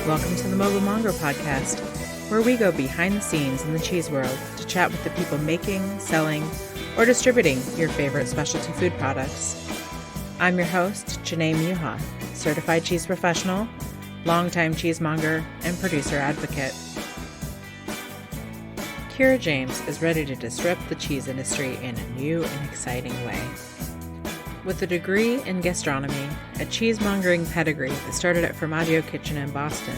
Welcome to the Monger podcast, where we go behind the scenes in the cheese world to chat with the people making, selling, or distributing your favorite specialty food products. I'm your host, Janae Muha, certified cheese professional, longtime cheesemonger, and producer advocate. Kyra James is ready to disrupt the cheese industry in a new and exciting way. With a degree in gastronomy, a cheesemongering pedigree that started at Formaggio Kitchen in Boston,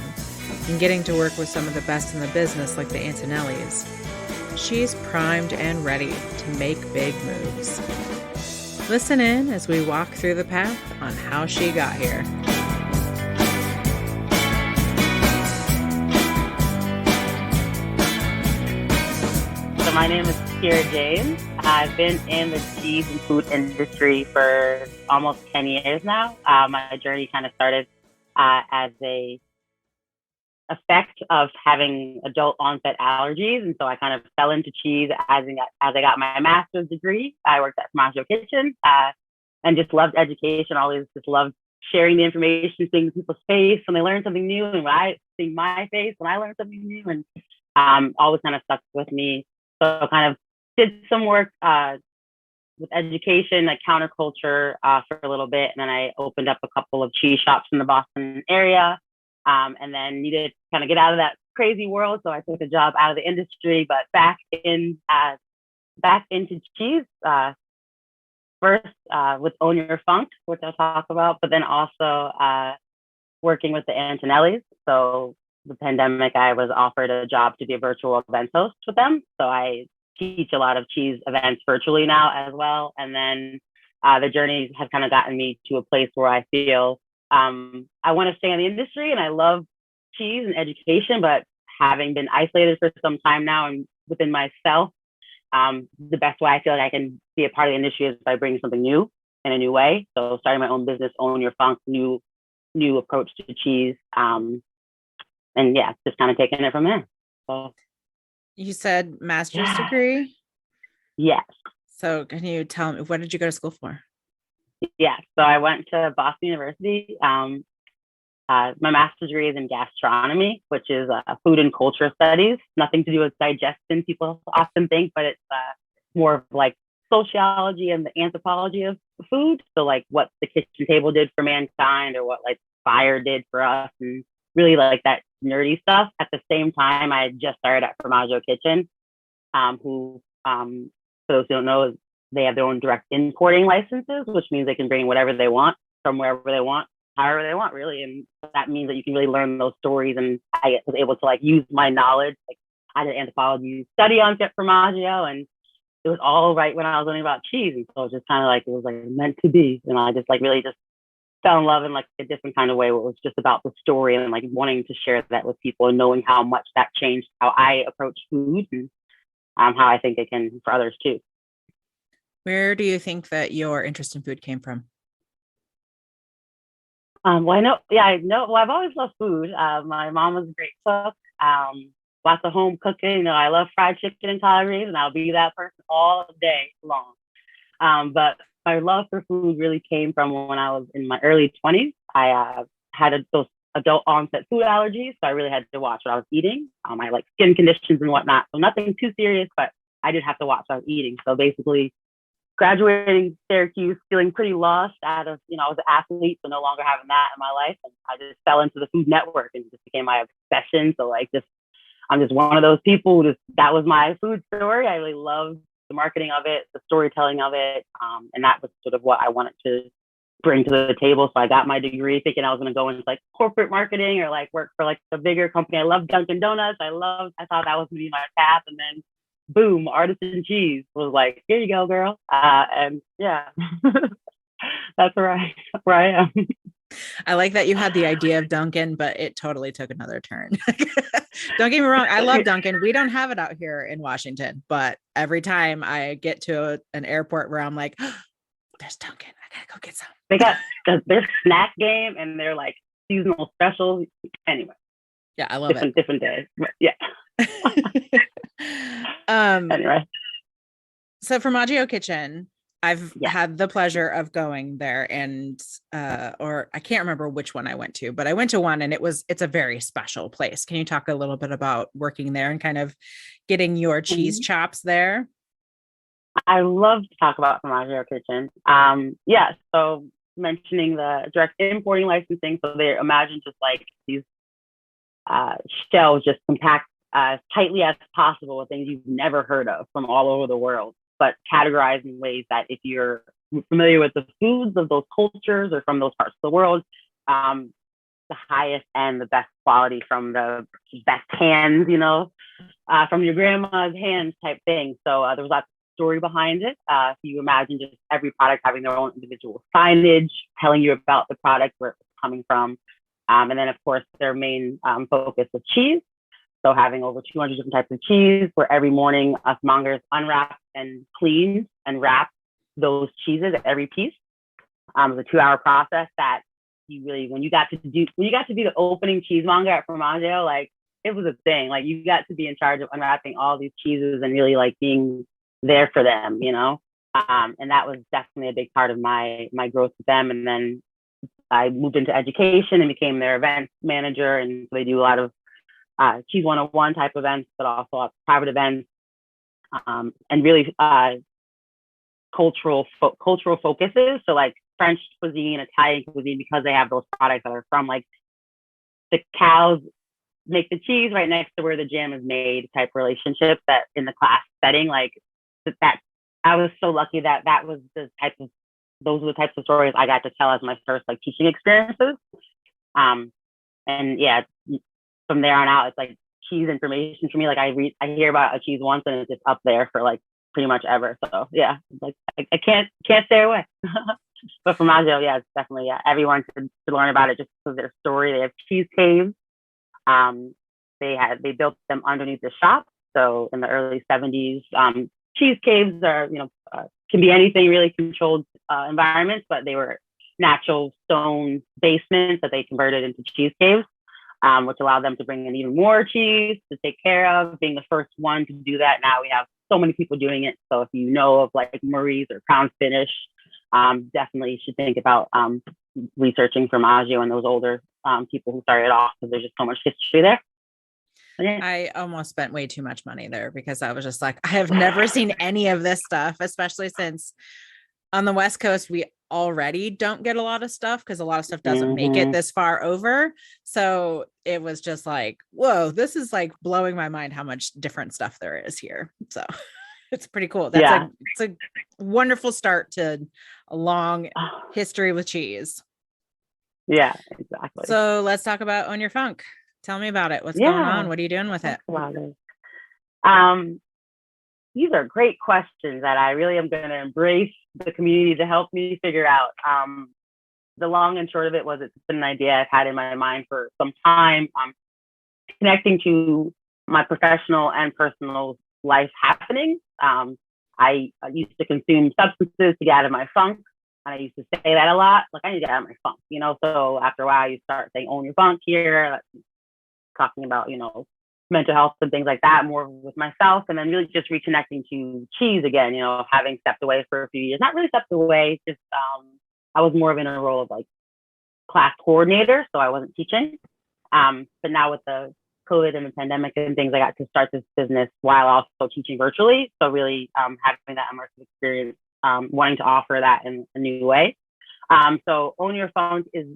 and getting to work with some of the best in the business like the Antonellis, she's primed and ready to make big moves. Listen in as we walk through the path on how she got here. So my name is Kyra James. I've been in the cheese and food industry for almost 10 years now. My journey kind of started as a effect of having adult onset allergies. And so I kind of fell into cheese as I got my master's degree. I worked at Formaggio Kitchen and just loved education. Always just loved sharing the information, seeing people's face when they learn something new, and when I see my face when I learn something new, and always kind of stuck with me. So kind of did some work with education, like counterculture for a little bit. And then I opened up a couple of cheese shops in the Boston area, and then needed to kind of get out of that crazy world. So I took a job out of the industry, but back into cheese, first with Own Your Funk, which I'll talk about, but then also working with the Antonellis. So the pandemic, I was offered a job to be a virtual event host with them. So I teach a lot of cheese events virtually now as well. And then the journey has kind of gotten me to a place where I feel I want to stay in the industry and I love cheese and education, but having been isolated for some time now and within myself, the best way I feel like I can be a part of the industry is by bringing something new in a new way. So starting my own business, Own Your Funk, new approach to cheese. And yeah, just kind of taking it from there. So, You said master's degree? Yes. So can you tell me, what did you go to school for? Yeah, so I went to Boston University. My master's degree is in gastronomy, which is food and culture studies. Nothing to do with digestion, people often think, but it's more of like sociology and the anthropology of food. So like what the kitchen table did for mankind, or what like fire did for us, and really like that nerdy stuff. At the same time, I had just started at Formaggio Kitchen, who, for those who don't know, they have their own direct importing licenses, which means they can bring whatever they want from wherever they want, however they want, really. And that means that you can really learn those stories. And I was able to like use my knowledge. Like I did anthropology study on Formaggio, and it was all right when I was learning about cheese. And so it was just kind of like, it was like meant to be. And I just like really just fell in love in like a different kind of way, where it was just about the story and like wanting to share that with people and knowing how much that changed how I approach food, and how I think it can for others too. Where do you think that your interest in food came from? Well, I know. Well, I've always loved food. My mom was a great cook. Lots of home cooking. You know, I love fried chicken and collard greens, and I'll be that person all day long. But my love for food really came from when I was in my early 20s. I had those adult onset food allergies, so I really had to watch what I was eating. I had like skin conditions and whatnot, so nothing too serious, but I did have to watch what I was eating. So basically, graduating Syracuse, feeling pretty lost out of, I was an athlete, so no longer having that in my life. And I just fell into the Food Network, and it just became my obsession. So like I'm just one of those people who that was my food story. I really loved the marketing of it, the storytelling of it. And that was sort of what I wanted to bring to the table. So I got my degree thinking I was going to go into like corporate marketing or like work for like a bigger company. I love Dunkin' Donuts. I thought that was going to be my path. And then boom, artisan cheese was like, here you go, girl. And yeah, that's where I am. I like that you had the idea of Dunkin', but it totally took another turn. Don't get me wrong. I love Dunkin'. We don't have it out here in Washington, but every time I get to an airport where I'm like, oh, there's Dunkin', I gotta go get some. They got their snack game and their like seasonal specials. Anyway. Yeah, I love it. Different days. Yeah. Anyway. So Formaggio Kitchen, I've Yeah. had the pleasure of going there and or I can't remember which one I went to, but I went to one and it's a very special place. Can you talk a little bit about working there and kind of getting your cheese Mhm. chops there? I love to talk about Monger Kitchen. Yeah, so mentioning the direct importing licensing, so they imagine just like these uh, shelves just compact as tightly as possible with things you've never heard of from all over the world, but categorized in ways that if you're familiar with the foods of those cultures or from those parts of the world, um, the highest and the best quality from the best hands, from your grandma's hands type thing. So there was lots of story behind it. So you imagine just every product having their own individual signage, telling you about the product, where it's coming from. And then, of course, their main focus was cheese. So having over 200 different types of cheese, where every morning us mongers unwrap and clean and wrap those cheeses at every piece. It's a 2-hour process that you really, when you got to be the opening cheesemonger at Formaggio, like it was a thing. Like you got to be in charge of unwrapping all these cheeses and really like being there for them, and that was definitely a big part of my growth with them. And then I moved into education and became their event manager. And so they do a lot of Cheese 101 type events, but also private events, and really cultural focuses. So like French cuisine, Italian cuisine, because they have those products that are from like the cows make the cheese right next to where the jam is made type relationship, that in the class setting, like that I was so lucky that those were the types of stories I got to tell as my first like teaching experiences. And yeah, from there on out, it's like cheese information for me. Like I hear about a cheese once and it's just up there for like pretty much ever. So yeah, like I can't stay away. But Formaggio, yeah, it's definitely, yeah, everyone should learn about it just because of their story. They have cheese caves. Um, they built them underneath the shop. So in the early 70s, cheese caves are, can be anything really, controlled environments, but they were natural stone basements that they converted into cheese caves, which allowed them to bring in even more cheese to take care of. Being the first one to do that, now we have so many people doing it. So if you know of like Murray's or Crown Finish, definitely should think about researching Formaggio and those older people who started off, because there's just so much history there. Yeah. I almost spent way too much money there because I was just like, I have never seen any of this stuff, especially since on the West Coast, we already don't get a lot of stuff because a lot of stuff doesn't make it this far over. So it was just like, whoa, this is like blowing my mind how much different stuff there is here. So it's pretty cool. It's a wonderful start to a long history with cheese. Yeah, exactly. So let's talk about Own Your Funk. Tell me about it. What's going on? What are you doing with it? These are great questions that I really am going to embrace the community to help me figure out. The long and short of it was, it's been an idea I've had in my mind for some time. Connecting to my professional and personal life happening. I used to consume substances to get out of my funk. And I used to say that a lot, like I need to get out of my funk, So after a while, you start saying own your funk here, talking about, mental health and things like that more with myself. And then really just reconnecting to cheese again, having stepped away for a few years, not really stepped away, just I was more of in a role of like class coordinator. So I wasn't teaching. But now with the COVID and the pandemic and things, I got to start this business while also teaching virtually. So really having that immersive experience, wanting to offer that in a new way. So Own Your Funk is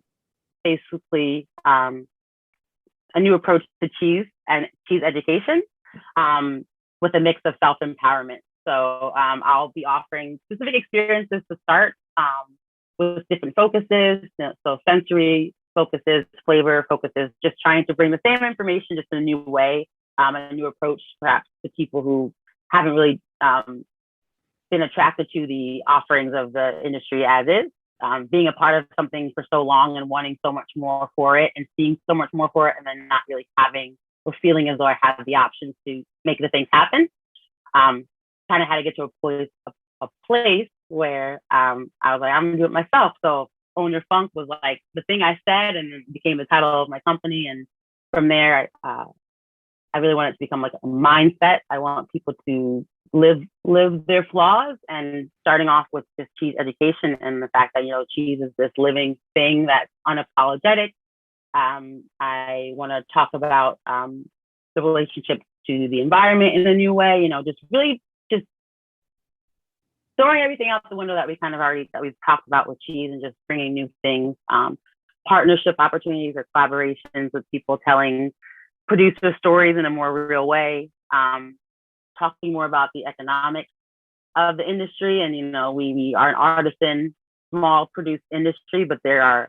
basically a new approach to cheese and cheese education, with a mix of self-empowerment. So I'll be offering specific experiences to start, with different focuses, so sensory focuses, flavor focuses, just trying to bring the same information just in a new way, a new approach perhaps to people who haven't really been attracted to the offerings of the industry as is. Being a part of something for so long and wanting so much more for it and seeing so much more for it, and then not really having or feeling as though I have the options to make the things happen. Kind of had to get to a place where I was like, I'm gonna do it myself. So Own Your Funk was like the thing I said, and it became the title of my company. And from there, I really want it to become like a mindset. I want people to live their flaws, and starting off with this cheese education and the fact that, cheese is this living thing that's unapologetic. I want to talk about the relationship to the environment in a new way, just really just throwing everything out the window that we've talked about with cheese, and just bringing new things, partnership opportunities or collaborations with people telling producer stories in a more real way, talking more about the economics of the industry. And, we are an artisan, small produced industry, but there's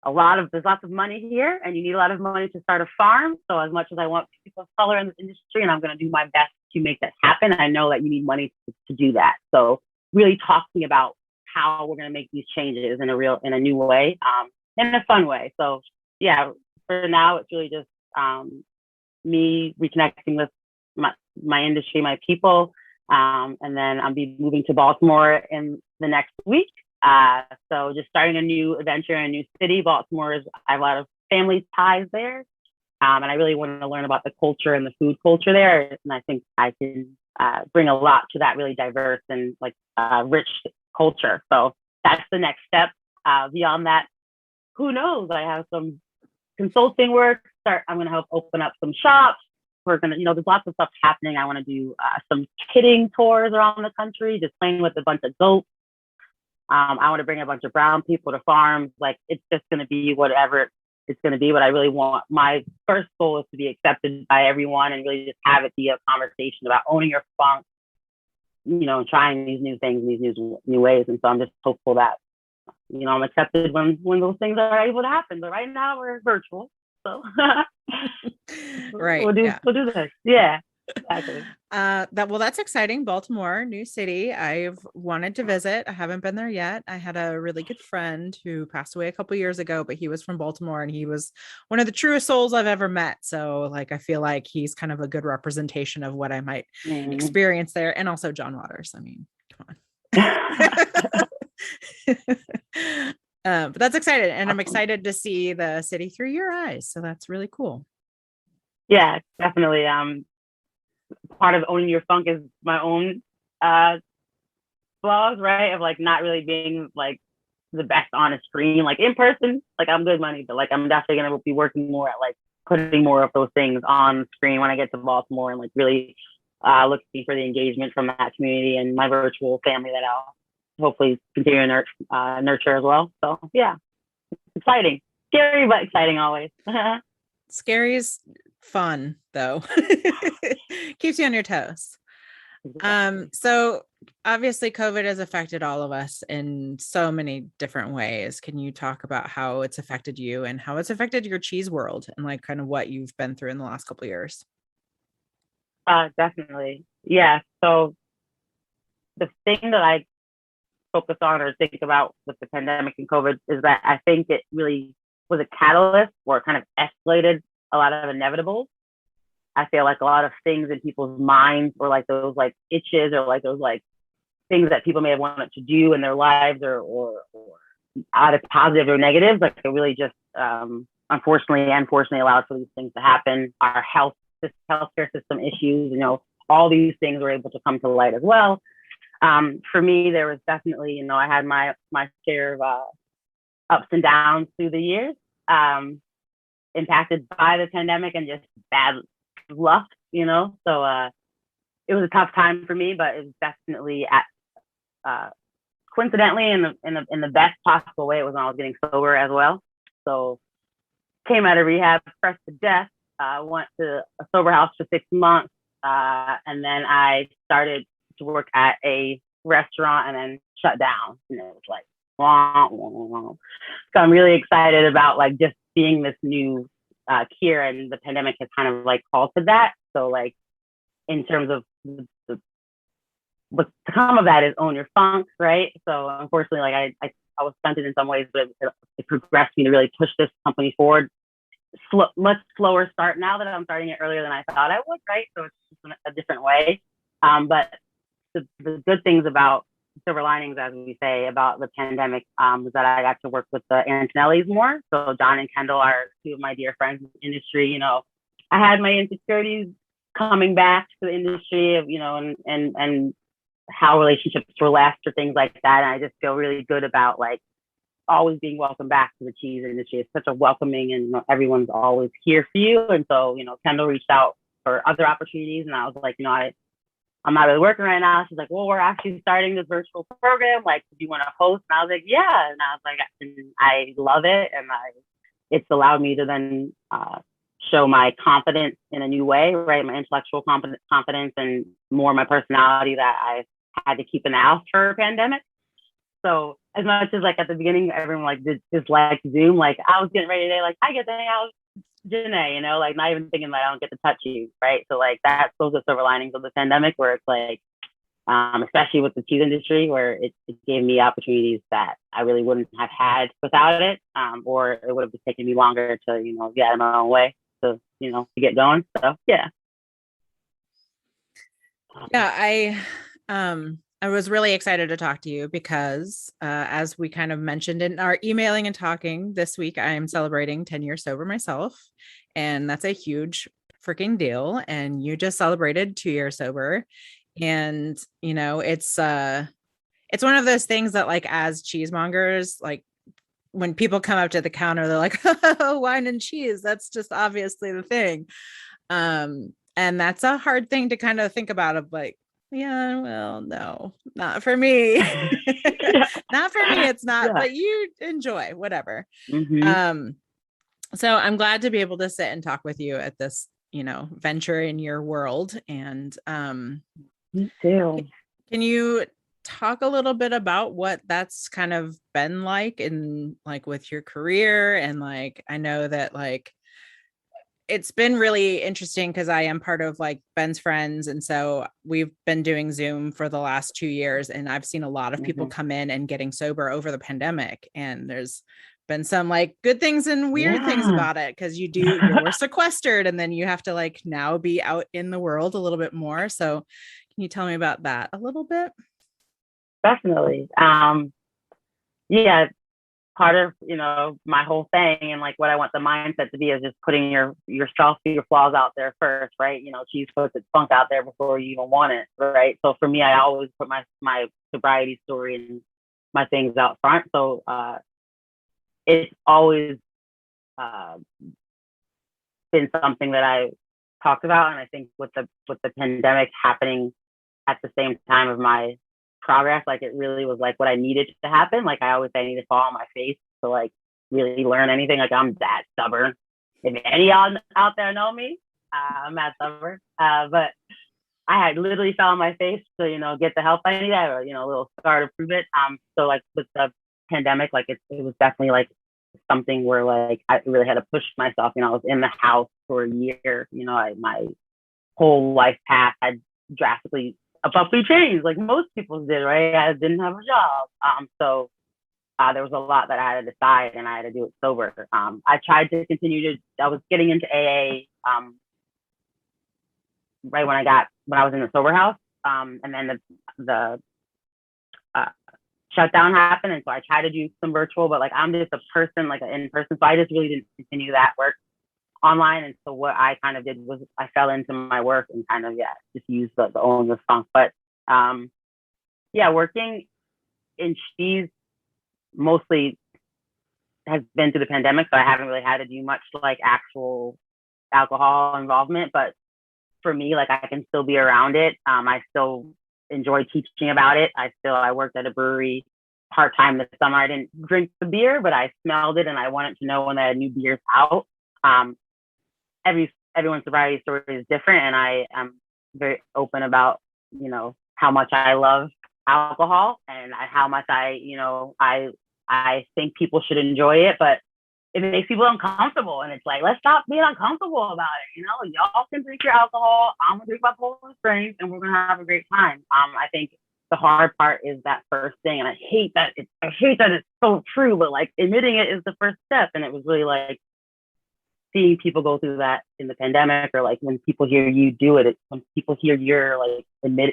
lots of money here, and you need a lot of money to start a farm. So as much as I want people of color in this industry, and I'm going to do my best to make that happen, I know that you need money to do that. So really talking about how we're going to make these changes in a new way, in a fun way. So yeah, for now, it's really just me reconnecting with my industry, my people. And then I'll be moving to Baltimore in the next week. So just starting a new adventure in a new city. I have a lot of family ties there. And I really want to learn about the culture and the food culture there. And I think I can bring a lot to that really diverse and rich culture. So that's the next step. Beyond that, who knows? I have some consulting work. I'm going to help open up some shops. We're going to, there's lots of stuff happening. I want to do some kidding tours around the country, just playing with a bunch of goats. I want to bring a bunch of brown people to farms. It's just going to be whatever it's going to be. But I really want, my first goal is to be accepted by everyone, and really just have it be a conversation about owning your funk, trying these new things, these new ways. And so I'm just hopeful that, I'm accepted when those things are able to happen. But right now we're virtual. So right. We'll do this. Yeah. Exactly. That's exciting. Baltimore, new city. I've wanted to visit. I haven't been there yet. I had a really good friend who passed away a couple years ago, but he was from Baltimore, and he was one of the truest souls I've ever met. So I feel like he's kind of a good representation of what I might experience there. And also John Waters. I mean, come on. But that's exciting. And I'm excited to see the city through your eyes. So that's really cool. Yeah, definitely. Part of owning your funk is my own flaws, right? Of not really being the best on a screen, in person. I'm good money, but I'm definitely gonna be working more at putting more of those things on screen when I get to Baltimore, and really looking for the engagement from that community and my virtual family that I'll hopefully continue to nurture as well. So yeah, exciting, scary but exciting always. Scary is fun though. Keeps you on your toes. So obviously COVID has affected all of us in so many different ways. Can you talk about how it's affected you and how it's affected your cheese world, and kind of what you've been through in the last couple of years? Definitely. Yeah. So the thing that I focus on or think about with the pandemic and COVID is that I think it really was a catalyst, or it kind of escalated a lot of inevitables. I feel like a lot of things in people's minds were those itches, or those things that people may have wanted to do in their lives, or either positive or negative. It really just unfortunately allowed for these things to happen. Our healthcare system issues, all these things were able to come to light as well. For me, there was definitely, I had my share of ups and downs through the years, impacted by the pandemic and just bad luck, So it was a tough time for me, but it was definitely coincidentally in the best possible way. It was when I was getting sober as well. So came out of rehab, pressed to death, went to a sober house for 6 months, and then I started to work at a restaurant and then shut down. And it was wah, wah, wah. So I'm really excited about just being this new Kyra, and the pandemic has kind of called to that. So in terms of what's to come of that is own your funk, right? So unfortunately, I was stunted in some ways, but it progressed me to really push this company forward. Much slower start now that I'm starting it earlier than I thought I would, right? So it's just a different way. But the good things about silver linings, as we say, about the pandemic was that I got to work with the Antonellis more. So John and Kendall are two of my dear friends in the industry. I had my insecurities coming back to the industry of, and how relationships were left or things like that. And I just feel really good about like always being welcome back to the cheese industry. It's such a welcoming, and everyone's always here for you. And so, Kendall reached out for other opportunities, and I was like, I'm not really working right now. She's like, well, we're actually starting this virtual program. Like, do you want to host? And I was like, yeah. And I was like, I love it. And it's allowed me to then show my confidence in a new way, right? My intellectual confidence and more my personality that I had to keep in the house for a pandemic. So as much as like at the beginning, everyone like disliked Zoom, like I was getting ready today, like I get to hang out with Janae, like not even thinking that I don't get to touch you, right? So like that's those are silver linings of the pandemic, where it's like, especially with the cheese industry, where it gave me opportunities that I really wouldn't have had without it, or it would have just taken me longer to get out of my own way to get going. So yeah. Yeah, I was really excited to talk to you because, as we kind of mentioned in our emailing and talking this week, I am celebrating 10 years sober myself, and that's a huge freaking deal. And you just celebrated 2 years sober, and it's one of those things that, like, as cheesemongers, like when people come up to the counter, they're like, oh, wine and cheese, that's just obviously the thing. And that's a hard thing to kind of think about, of like, yeah, well, no, not for me. Not for me, it's not, but you enjoy whatever. Mm-hmm. So I'm glad to be able to sit and talk with you at this, venture in your world. And me too. Can you talk a little bit about what that's kind of been like in, like, with your career? And like, I know that like it's been really interesting because I am part of like Ben's friends. And so we've been doing Zoom for the last 2 years, and I've seen a lot of people come in and getting sober over the pandemic. And there's been some like good things and weird things about it, because you were sequestered, and then you have to like now be out in the world a little bit more. So can you tell me about that a little bit? Definitely. Yeah, part of my whole thing and like what I want the mindset to be is just putting yourself, your flaws out there first, right? Cheese puts its funk out there before you even want it, right? So for me, I always put my sobriety story and my things out front. So it's always been something that I talked about, and I think with the pandemic happening at the same time of my progress, like it really was like what I needed to happen. Like I always say, I need to fall on my face to like really learn anything. Like I'm that stubborn. If any of y'all out there know me, I'm that stubborn. But I had literally fell on my face to get the help I needed, or a little scar to prove it. So like with the pandemic, like it was definitely like something where like I really had to push myself. I was in the house for a year. My whole life path had drastically abruptly changed, like most people did, right? I didn't have a job. So there was a lot that I had to decide, and I had to do it sober. I tried to I was getting into AA right when I was in the sober house. And then the shutdown happened. And so I tried to do some virtual, but like I'm just a person, like an in-person. So I just really didn't continue that work online. And so what I kind of did was I fell into my work and kind of, just used the owner's funk. But working in cheese mostly has been through the pandemic. So I haven't really had to do much like actual alcohol involvement. But for me, like I can still be around it. I still enjoy teaching about it. I worked at a brewery part-time this summer. I didn't drink the beer, but I smelled it, and I wanted to know when they had new beers out. Everyone's sobriety story is different, and I am very open about how much I love alcohol and how much I think people should enjoy it, but it makes people uncomfortable, and it's like, let's stop being uncomfortable about it. Y'all can drink your alcohol, I'm gonna drink my Poland Springs, and we're gonna have a great time. I think the hard part is that first thing, and I hate that it's so true, but like admitting it is the first step. And it was really like seeing people go through that in the pandemic, or like when people hear you do it, when people hear you're like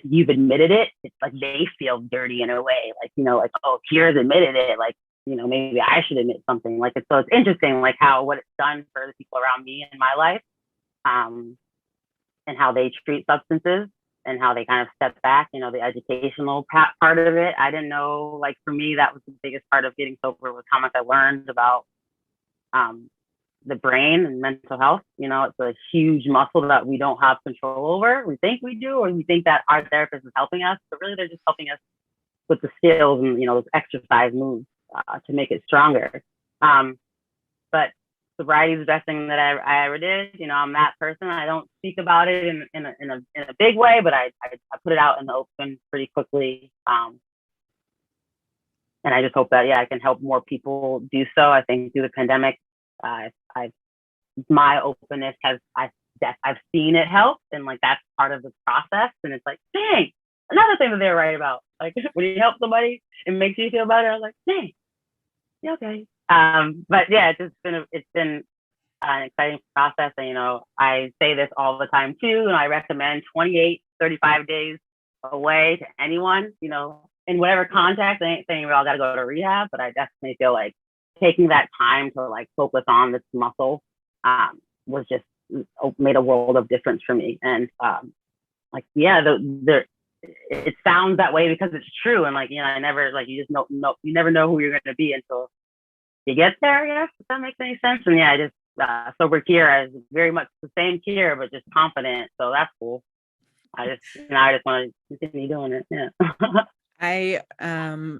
you've admitted it, it's like they feel dirty in a way, like like, oh, Kyra's admitted it, like maybe I should admit something. Like so it's interesting like what it's done for the people around me in my life. and how they treat substances and how they kind of step back, you know, the educational part of it. I didn't know, like, for me, that was the biggest part of getting sober, was how much I learned about um, the brain and mental health. You know, it's a huge muscle that we don't have control over. We think we do, or we think that our therapist is helping us, but really they're just helping us with the skills and, you know, those exercise moves to make it stronger. But sobriety is the best thing that I ever did. You know, I'm that person. I don't speak about it in a big way, but I put it out in the open pretty quickly. And I just hope that, yeah, I can help more people do so. I think through the pandemic, my openness I've seen it help, and like that's part of the process. And it's like, dang, another thing that they're right about. Like when you help somebody, it makes you feel better. I was like, dang, yeah, okay. But yeah, it's been an exciting process. And, you know, I say this all the time too, and I recommend 28, 35 days away to anyone, you know, in whatever context. I ain't saying we all got to go to rehab, but I definitely feel like taking that time to like focus on this muscle was just made a world of difference for me. And like, yeah, it sounds that way because it's true. And like, you know, I never, like, you just you never know who you're going to be until you get there. Yes, if that makes any sense. And yeah, I just sober Kyra is very much the same Kyra, but just confident. So that's cool. I just want to continue doing it. Yeah. I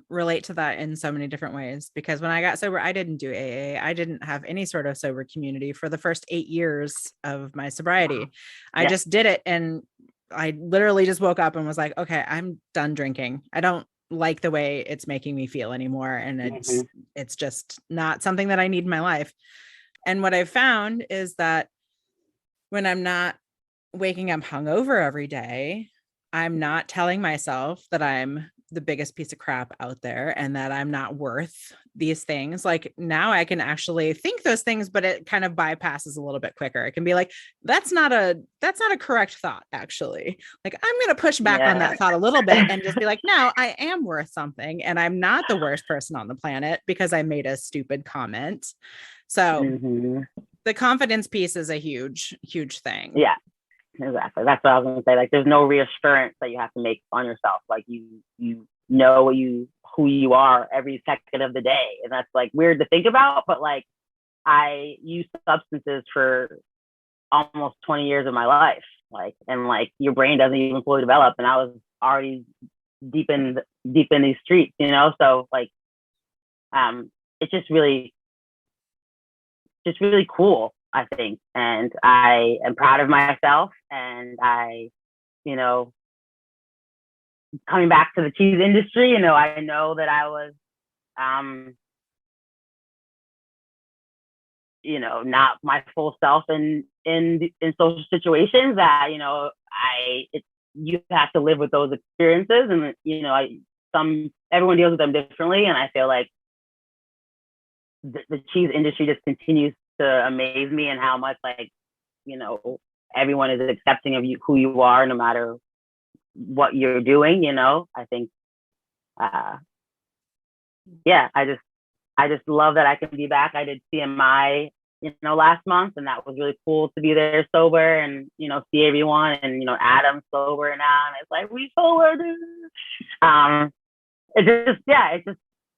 relate to that in so many different ways, because when I got sober, I didn't do AA. I didn't have any sort of sober community for the first 8 years of my sobriety. Wow. I just did it. And I literally just woke up and was like, okay, I'm done drinking. I don't like the way it's making me feel anymore. And it's just not something that I need in my life. And what I've found is that when I'm not waking up hungover every day, I'm not telling myself that I'm the biggest piece of crap out there and that I'm not worth these things. Like now I can actually think those things, but it kind of bypasses a little bit quicker. It can be like, that's not a correct thought, actually. Like I'm going to push back on that thought a little bit and just be like, no, I am worth something. And I'm not the worst person on the planet because I made a stupid comment. So the confidence piece is a huge, huge thing. Yeah. Exactly. That's what I was going to say. Like, there's no reassurance that you have to make on yourself. Like, you know who you are every second of the day, and that's like weird to think about. But like, I used substances for almost 20 years of my life. Like, and like your brain doesn't even fully develop, and I was already deep in these streets, you know. So like, it's just really cool, I think. And I am proud of myself. And I, you know, coming back to the cheese industry, you know, I know that I was, you know, not my full self in social situations that, you know, you have to live with those experiences. And, you know, everyone deals with them differently. And I feel like the cheese industry just continues to amaze me, and how much, like, you know, everyone is accepting of you, who you are, no matter what you're doing. You know, I think, yeah, I just love that I can be back. I did CMI, you know, last month, and that was really cool to be there sober and, you know, see everyone, and, you know, Adam's sober now, and it's like, we sober, dude.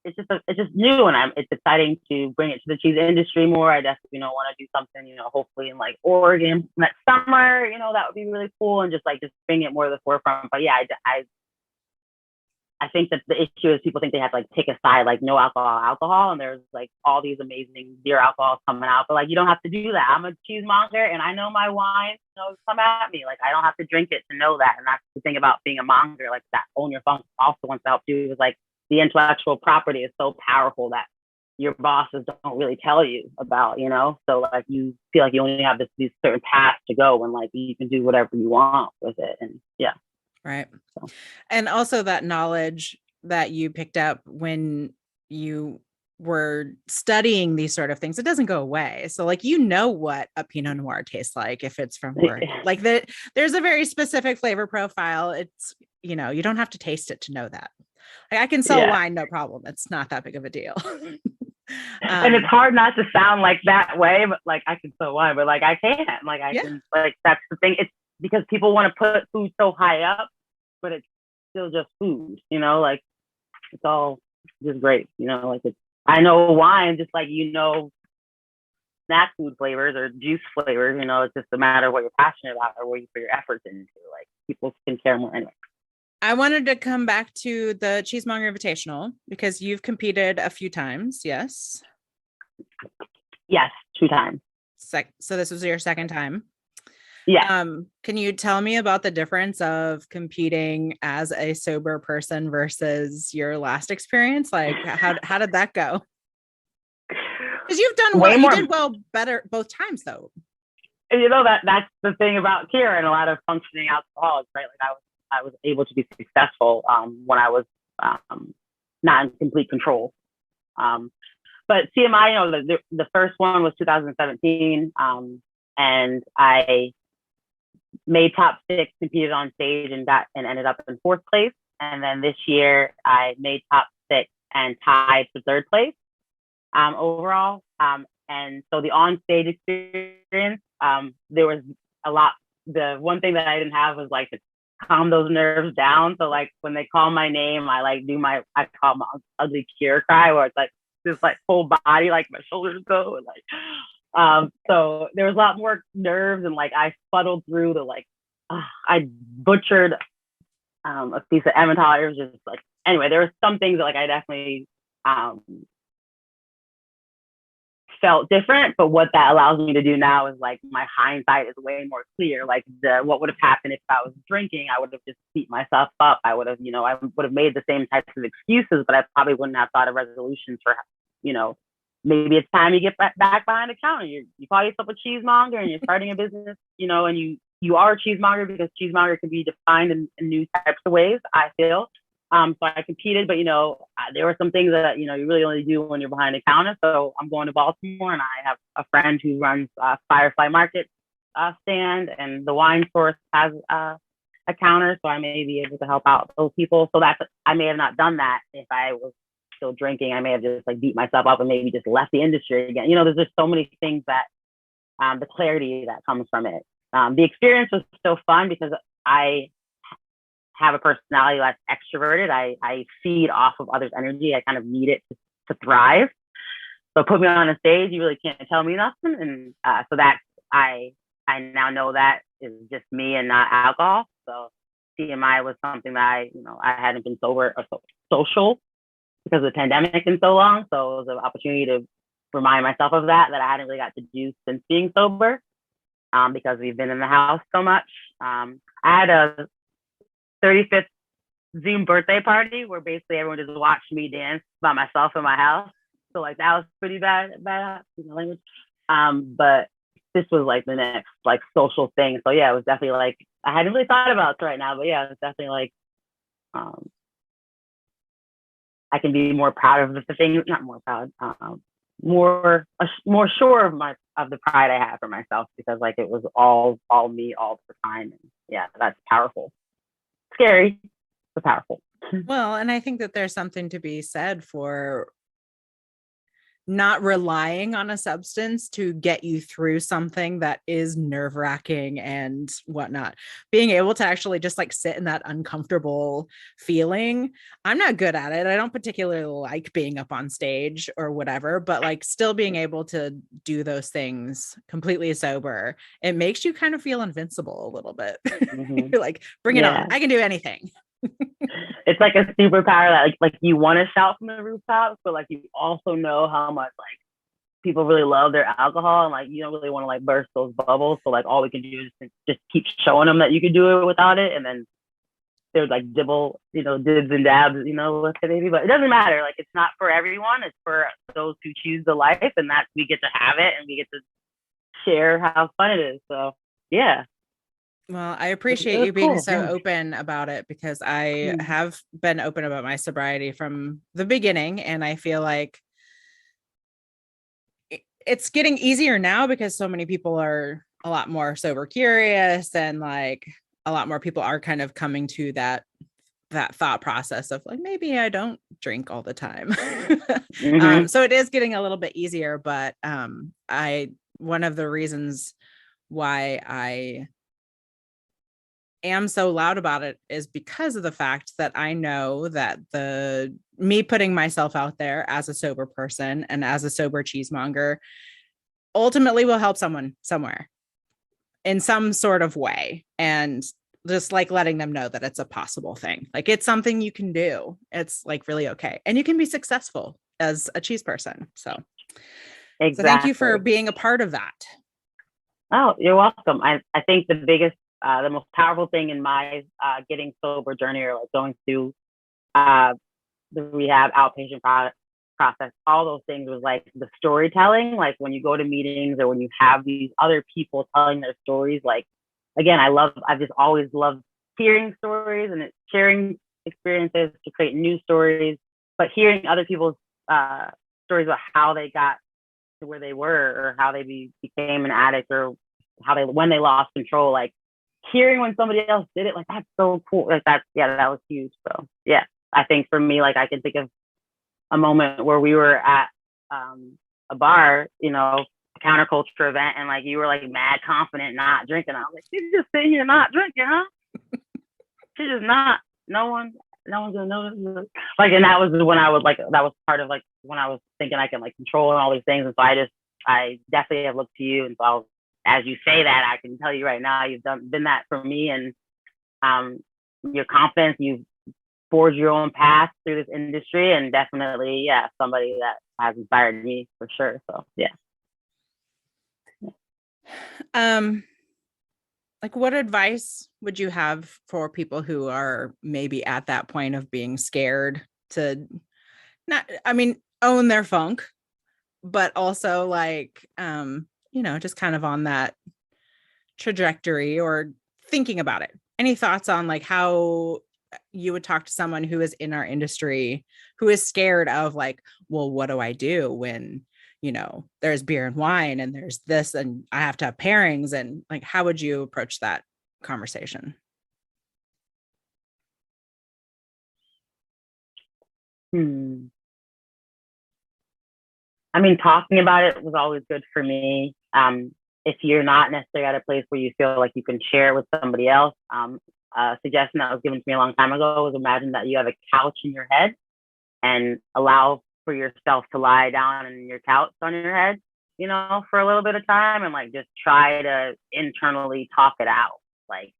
It's just new, and it's exciting to bring it to the cheese industry more. I definitely, you know, want to do something, you know, hopefully in like Oregon next summer, you know, that would be really cool, and just bring it more to the forefront. But yeah, I think that the issue is people think they have to like pick a side, like no alcohol, and there's like all these amazing beer alcohols coming out, but like you don't have to do that. I'm a cheese monger, and I know my wine, you know, come at me. Like I don't have to drink it to know that. And that's the thing about being a monger, like that Own Your Funk also wants to help do, is like the intellectual property is so powerful that your bosses don't really tell you about, you know? So like you feel like you only have these certain paths to go, and like you can do whatever you want with it. And yeah. Right. So. And also that knowledge that you picked up when you were studying these sort of things, it doesn't go away. So like, you know what a Pinot Noir tastes like if it's from Oregon. Like there's a very specific flavor profile. It's, you know, you don't have to taste it to know that. Like I can sell wine, no problem. It's not that big of a deal. And it's hard not to sound like that way, but like I can sell wine, but like I can't. Like I can, like that's the thing. because people want to put food so high up, but it's still just food, like it's all just great, like I know wine, just like, snack food flavors or juice flavors, it's just a matter of what you're passionate about or what you put your efforts into. Like people can care more anyway. I wanted to come back to the Cheesemonger Invitational because you've competed a few times. Yes. Yes, 2 times. So this was your second time. Yeah. Can you tell me about the difference of competing as a sober person versus your last experience? Like how did that go? Because you've done well, you did well better both times though. That's the thing about Kyra and a lot of functioning alcoholics, right? Like I was able to be successful when I was not in complete control. But CMI, the first one was 2017, and I made top 6, competed on stage, and ended up in 4th place. And then this year, I made top 6 and tied for 3rd place overall. And so the on-stage experience, there was a lot. The one thing that I didn't have was like to calm those nerves down. So like when they call my name, I call my ugly Kyra cry, where it's like this like whole body, like my shoulders go, and like so there was a lot more nerves, and like I fuddled through I butchered a piece of Emmental. It was just like, anyway, there were some things that like I definitely felt different, but what that allows me to do now is like my hindsight is way more clear. Like what would have happened if I was drinking, I would have just beat myself up. I would have, I would have made the same types of excuses, but I probably wouldn't have thought of resolutions for, maybe it's time you get back behind the counter. You call yourself a cheesemonger and you're starting a business, and you are a cheesemonger because cheesemonger can be defined in new types of ways, I feel. So I competed, but there were some things that you really only do when you're behind the counter. So I'm going to Baltimore, and I have a friend who runs Firefly Market stand, and the wine source has a counter, so I may be able to help out those people. So I may have not done that if I was still drinking. I may have just like beat myself up and maybe just left the industry again. There's just so many things that the clarity that comes from it. The experience was still fun because I have a personality that's extroverted. I feed off of others' energy. I kind of need it to thrive. So put me on a stage, you really can't tell me nothing. And so that I now know that is just me and not alcohol. So CMI was something that I hadn't been sober or social because of the pandemic in so long. So it was an opportunity to remind myself of that I hadn't really got to do since being sober because we've been in the house so much. I had a 35th Zoom birthday party where basically everyone just watched me dance by myself in my house. So like that was pretty bad language. But this was like the next like social thing. So yeah, it was definitely like I hadn't really thought about it right now, but yeah, it's definitely like I can be more proud of the thing, not more proud, more sure of the pride I have for myself because like it was all me all the time. And yeah, that's powerful. Scary, but powerful. Well, and I think that there's something to be said for not relying on a substance to get you through something that is nerve-wracking and whatnot. Being able to actually just like sit in that uncomfortable feeling. I'm not good at it. I don't particularly like being up on stage or whatever, but like still being able to do those things completely sober, it makes you kind of feel invincible a little bit. Mm-hmm. You're like, bring it on. I can do anything. It's like a superpower that like you want to shout from the rooftops, but like you also know how much like people really love their alcohol, and like you don't really want to like burst those bubbles. So like all we can do is just keep showing them that you can do it without it, and then there's like dibs and dabs, with it maybe, but it doesn't matter. Like it's not for everyone. It's for those who choose the life, and that we get to have it, and we get to share how fun it is. So yeah. Well, I appreciate you being so open about it because I have been open about my sobriety from the beginning. And I feel like it's getting easier now because so many people are a lot more sober curious and like a lot more people are kind of coming to that thought process of like, maybe I don't drink all the time. So it is getting a little bit easier, but one of the reasons why I am so loud about it is because of the fact that I know that me putting myself out there as a sober person and as a sober cheesemonger ultimately will help someone somewhere in some sort of way. And just like letting them know that it's a possible thing. Like it's something you can do. It's like really okay. And you can be successful as a cheese person. So thank you for being a part of that. Oh, you're welcome. I think the biggest, the most powerful thing in my getting sober journey, or like going through the rehab outpatient process, all those things, was like the storytelling. Like when you go to meetings or when you have these other people telling their stories, like, again, I've just always loved hearing stories and sharing experiences to create new stories, but hearing other people's stories about how they got to where they were, or how they became an addict, or when they lost control, like hearing when somebody else did it, like that's so cool. Like that was huge. So yeah, I think for me, like I can think of a moment where we were at a bar, a counterculture event, and like you were like mad confident not drinking. I was like, she's just sitting here not drinking, huh? She's just not. No one's gonna notice. Like, and that was when I was like, that was part of like when I was thinking I can like control and all these things. And so I definitely have looked to you. And so as you say that, I can tell you right now, you've been that for me, and your confidence, you've forged your own path through this industry, and definitely, yeah, somebody that has inspired me for sure. So yeah. Like what advice would you have for people who are maybe at that point of being scared to own their funk, but also like, just kind of on that trajectory or thinking about it? Any thoughts on like how you would talk to someone who is in our industry, who is scared of like, well, what do I do when, there's beer and wine and there's this and I have to have pairings, and like, how would you approach that conversation? I mean, talking about it was always good for me. If you're not necessarily at a place where you feel like you can share with somebody else, a suggestion that was given to me a long time ago was, imagine that you have a couch in your head and allow for yourself to lie down in your couch on your head, for a little bit of time, and like just try to internally talk it out. Like,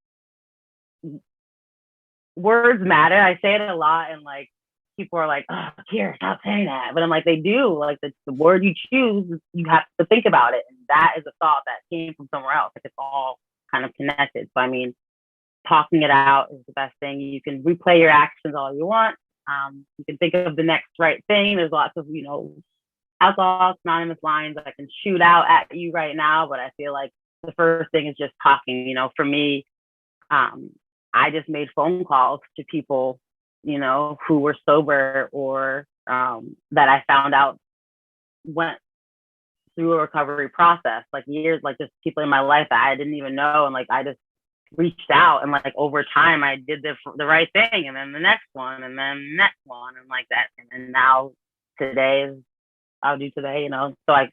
words matter. I say it a lot, and like people are like, "Oh, Kyra, stop saying that." But I'm like, they do. Like the word you choose, you have to think about it, and that is a thought that came from somewhere else. Like it's all kind of connected. So I mean, talking it out is the best thing. You can replay your actions all you want. You can think of the next right thing. There's lots of, Alcoholics Anonymous lines that I can shoot out at you right now, but I feel like the first thing is just talking. For me, I just made phone calls to people, who were sober, or that I found out went through a recovery process, like years, like just people in my life that I didn't even know. And like, I just reached out, and like over time I did the right thing, and then the next one, and then the next one, and like that. And then now I'll do today, So like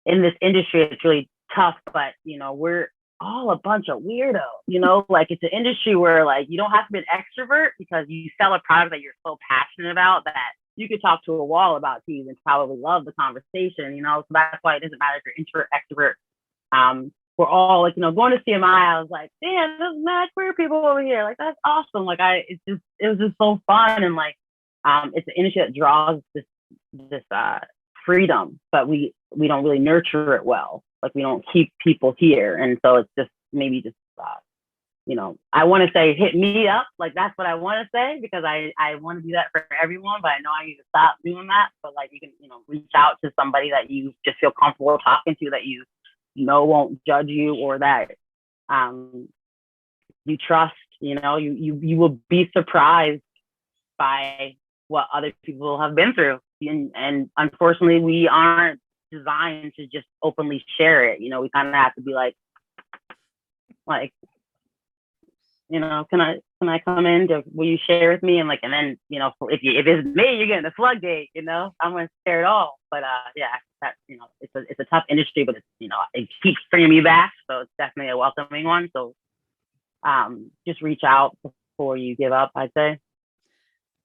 in this industry, it's really tough, but we're all a bunch of weirdos, like it's an industry where like you don't have to be an extrovert because you sell a product that you're so passionate about that you could talk to a wall about cheese and probably love the conversation, so that's why it doesn't matter if you're introvert, extrovert. We're all like, going to CMI. I was like, damn, there's mad queer people over here. Like, that's awesome. Like, it was just so fun. And like, it's an industry that draws this freedom, but we don't really nurture it well. Like, we don't keep people here. And so it's just maybe just, I want to say hit me up. Like, that's what I want to say, because I want to do that for everyone, but I know I need to stop doing that. But like, you can, reach out to somebody that you just feel comfortable talking to, that you won't judge you, or that you trust. You will be surprised by what other people have been through, and unfortunately we aren't designed to just openly share it. We kind of have to be like can I come in? Will you share with me? And like, and then if it's me, you're getting the floodgate. I'm gonna share it all. But yeah, that it's a tough industry, but it's it keeps bringing me back, so it's definitely a welcoming one. So just reach out before you give up, I'd say.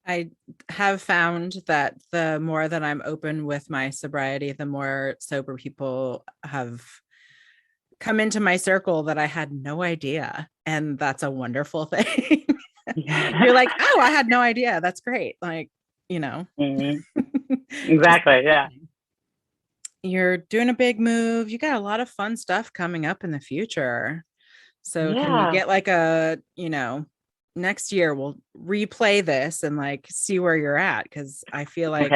I have found that the more that I'm open with my sobriety, the more sober people have come into my circle that I had no idea. And that's a wonderful thing. You're like, oh, I had no idea. That's great. Like, you know, exactly. Yeah. You're doing a big move. You got a lot of fun stuff coming up in the future. So can we get like next year we'll replay this and like see where you're at? Cause I feel like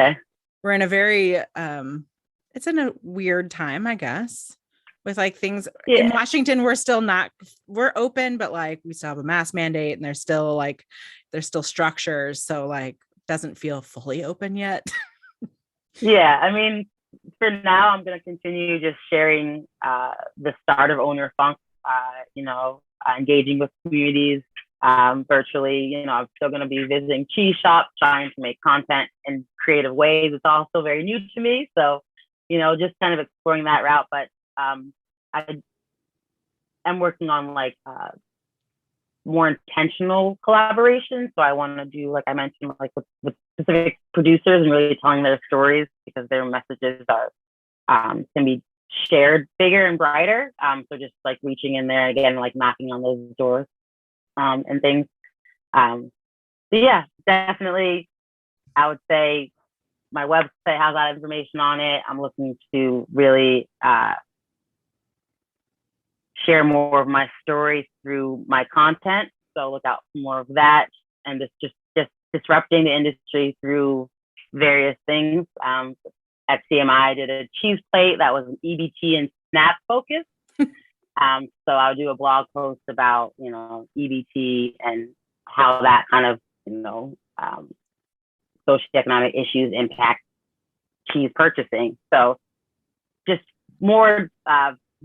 we're in a very, it's in a weird time, I guess, with like things in Washington. We're open, but like we still have a mask mandate and there's still structures. So like, doesn't feel fully open yet. Yeah. I mean, for now, I'm going to continue just sharing the start of Own Your Funk, engaging with communities virtually. I'm still going to be visiting cheese shops, trying to make content in creative ways. It's all still very new to me. So, just kind of exploring that route. But I am working on like more intentional collaboration. So I want to do, like I mentioned, like with specific producers and really telling their stories because their messages are can be shared bigger and brighter. So just like reaching in there again, like knocking on those doors and things. So yeah, definitely, I would say my website has that information on it. I'm looking to really share more of my story through my content. So look out for more of that and just disrupting the industry through various things. At CMI, I did a cheese plate that was an EBT and SNAP focus. So I'll do a blog post about, EBT and how that kind of, socioeconomic issues impact cheese purchasing. So just more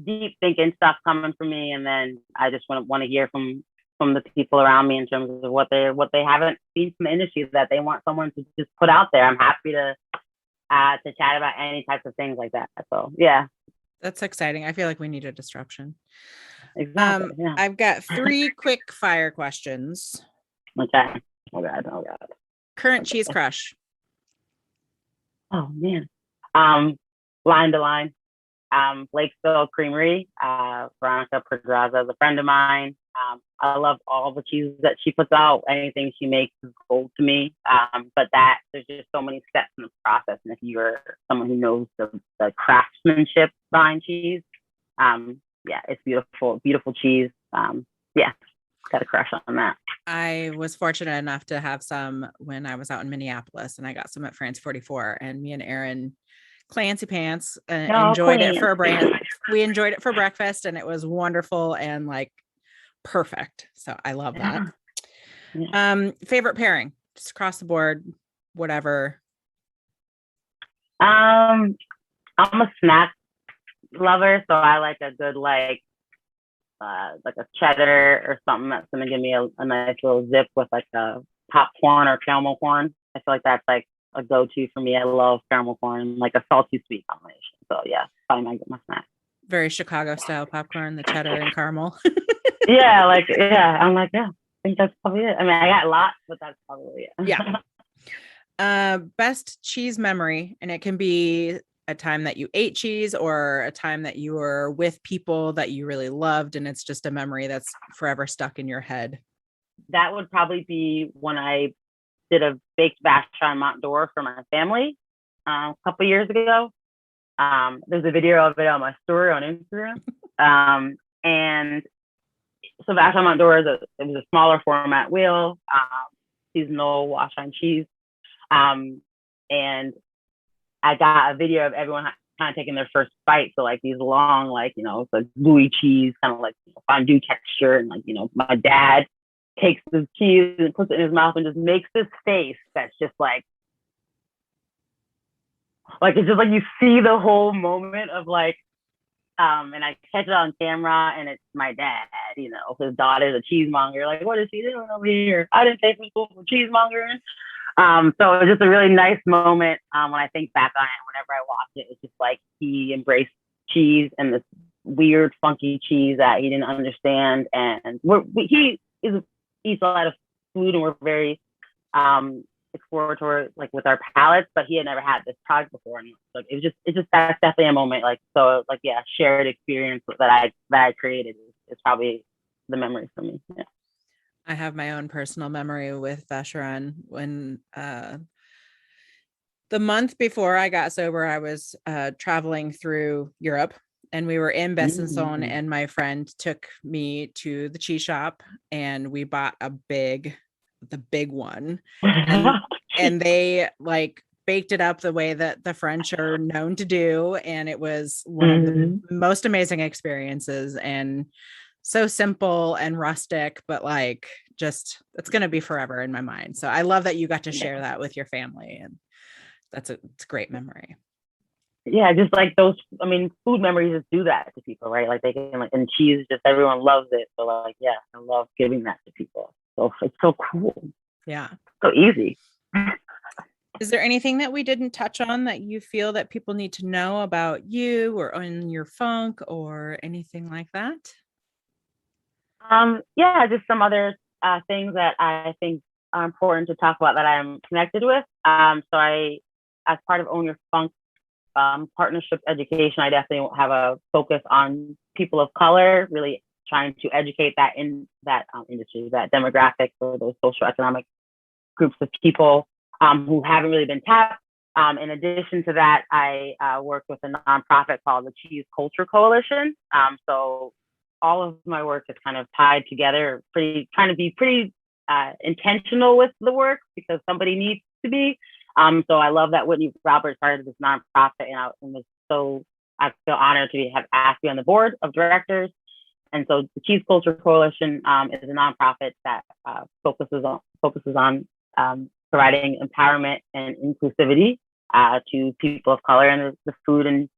deep thinking stuff coming from me. And then I just want to hear from the people around me in terms of what they haven't seen from the industry that they want someone to just put out there. I'm happy to chat about any types of things like that. So yeah. That's exciting. I feel like we need a disruption. Exactly. Yeah. I've got 3 quick fire questions. Okay. Oh God. Current cheese crush. Oh man. Line to line. Lakeville Creamery. Veronica Pedraza is a friend of mine. I love all the cheeses that she puts out. Anything she makes is gold to me. But there's just so many steps in the process. And if you're someone who knows the craftsmanship behind cheese, it's beautiful, beautiful cheese. Got a crush on that. I was fortunate enough to have some when I was out in Minneapolis, and I got some at France 44. And me and Aaron Clancy Pants enjoyed it for we enjoyed it for breakfast, and it was wonderful and like perfect. So I love that. Yeah. Favorite pairing, just across the board, whatever. I'm a snack lover, so I like a good like a cheddar or something that's gonna give me a nice little zip with like a popcorn or caramel corn. I feel like that's like a go-to for me. I love caramel corn, like a salty sweet combination. So yeah, probably my snack. Very Chicago style popcorn, the cheddar and caramel. I'm like, I think that's probably it. I mean, I got lots, but that's probably it. Yeah. Best cheese memory, and it can be a time that you ate cheese or a time that you were with people that you really loved, and it's just a memory that's forever stuck in your head. That would probably be when I did a baked batch on Mont d'Or for my family a couple years ago. There's a video of it on my story on Instagram. And so batch on Mont d'Or it was a smaller format wheel, seasonal wash on cheese. And I got a video of everyone kind of taking their first bite. So like these long, like, it's like gooey cheese, kind of like fondue texture. And like, my dad takes this cheese and puts it in his mouth and just makes this face that's just like it's just like you see the whole moment of like, and I catch it on camera and it's my dad, his daughter's a cheesemonger. Like, what is he doing over here? I didn't take him to school for cheesemongering. So it was just a really nice moment when I think back on it. Whenever I watch it, it's just like he embraced cheese and this weird, funky cheese that he didn't understand. And he eats a lot of food, and we're very exploratory, like with our palates. But he had never had this product before, and like it's just that's definitely a moment. Like so, like yeah, shared experience that I created is probably the memory for me. Yeah. I have my own personal memory with Vacheron when the month before I got sober, I was traveling through Europe, and we were in Besançon, and my friend took me to the cheese shop, and we bought the big one, and they like baked it up the way that the French are known to do, and it was one of the most amazing experiences, and so simple and rustic, but like just it's going to be forever in my mind. So I love that you got to share that with your family, and it's a great memory. Yeah, just like those, I mean, food memories just do that to people, right? Like they can, like, and cheese, just everyone loves it. So like, yeah, I love giving that to people. So it's so cool. Yeah. So easy. Is there anything that we didn't touch on that you feel that people need to know about you or on your funk or anything like that? Yeah, just some other things that I think are important to talk about that I'm connected with. So as part of Own Your Funk partnership education, I definitely have a focus on people of color, really trying to educate that in that industry, that demographic, or those socioeconomic groups of people who haven't really been tapped. In addition to that, I work with a nonprofit called the Cheese Culture Coalition. So all of my work is kind of tied together, trying to be pretty intentional with the work, because somebody needs to be. So I love that Whitney Roberts started this nonprofit, and I feel honored to have asked me on the board of directors. And so the Cheese Culture Coalition is a nonprofit that focuses on providing empowerment and inclusivity to people of color in the food and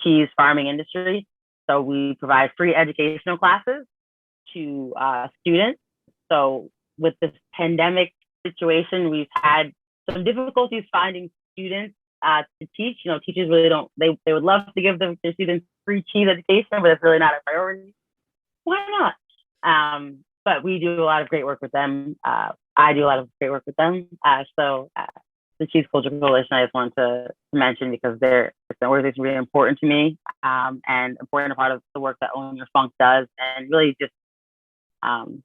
cheese farming industry. So we provide free educational classes to students. So with this pandemic situation, we've had some difficulties finding students to teach. You know, teachers really don't, they would love to give their students free cheese education, but it's really not a priority. Why not? But we do a lot of great work with them. I do a lot of great work with them. So the Cheese Culture Coalition, I just wanted to mention, because it's an organization really important to me, and important part of the work that Own Your Funk does, and really just an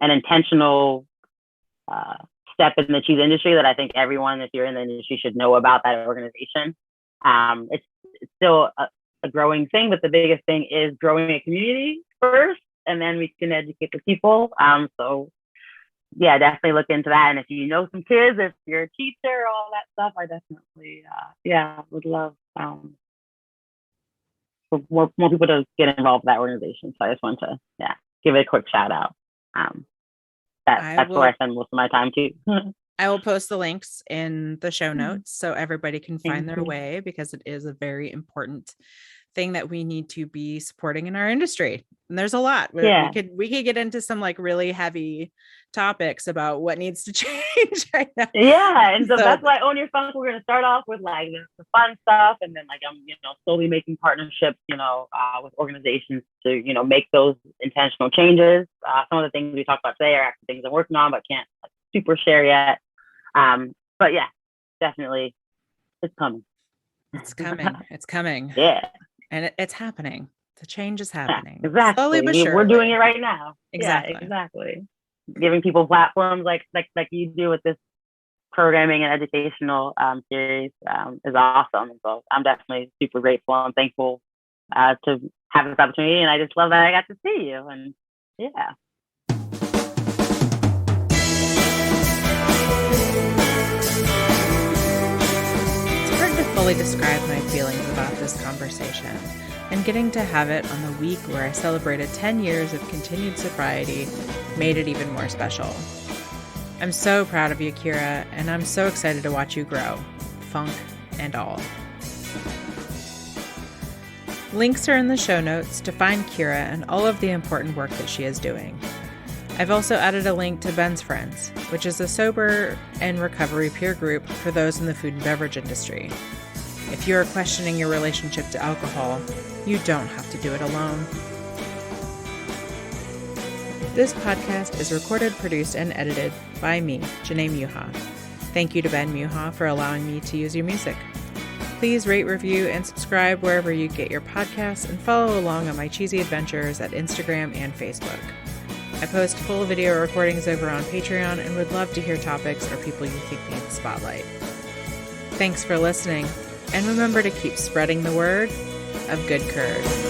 intentional step in the cheese industry that I think everyone, if you're in the industry, should know about that organization. It's still a growing thing, but the biggest thing is growing a community first, and then we can educate the people. So yeah, definitely look into that. And if you know some kids, if you're a teacher, all that stuff, I definitely, would love for more people to get involved with that organization. So I just want to, give it a quick shout out. That's where I spend most of my time too. I will post the links in the show notes so everybody can find their way, because it is a very important thing that we need to be supporting in our industry. And there's a lot. We could get into some like really heavy topics about what needs to change right now. Yeah, and so that's why Own Your Funk, we're going to start off with like the fun stuff, and then like I'm slowly making partnerships with organizations to make those intentional changes. Some of the things we talked about today are actually things I'm working on but can't super share yet. But yeah, definitely it's coming. It's coming. Yeah. And it's happening. The change is happening. Exactly. Slowly but surely. We're doing it right now. Exactly. Yeah, exactly. Giving people platforms like you do with this programming and educational series is awesome. And so I'm definitely super grateful and thankful to have this opportunity. And I just love that I got to see you. And yeah. Fully describe my feelings about this conversation, and getting to have it on the week where I celebrated 10 years of continued sobriety made it even more special. I'm so proud of you, Kyra, and I'm so excited to watch you grow, funk and all. Links are in the show notes to find Kyra and all of the important work that she is doing. I've also added a link to Ben's Friends, which is a sober and recovery peer group for those in the food and beverage industry. If you are questioning your relationship to alcohol, You don't have to do it alone. This podcast is recorded, produced, and edited by me, Janae Muha. Thank you to Ben Muha for allowing me to use your music. Please rate, review, and subscribe wherever you get your podcasts, and follow along on my cheesy adventures at Instagram and Facebook. I post full video recordings over on Patreon and would love to hear topics or people you think need the spotlight. Thanks for listening, and remember to keep spreading the word of good curd.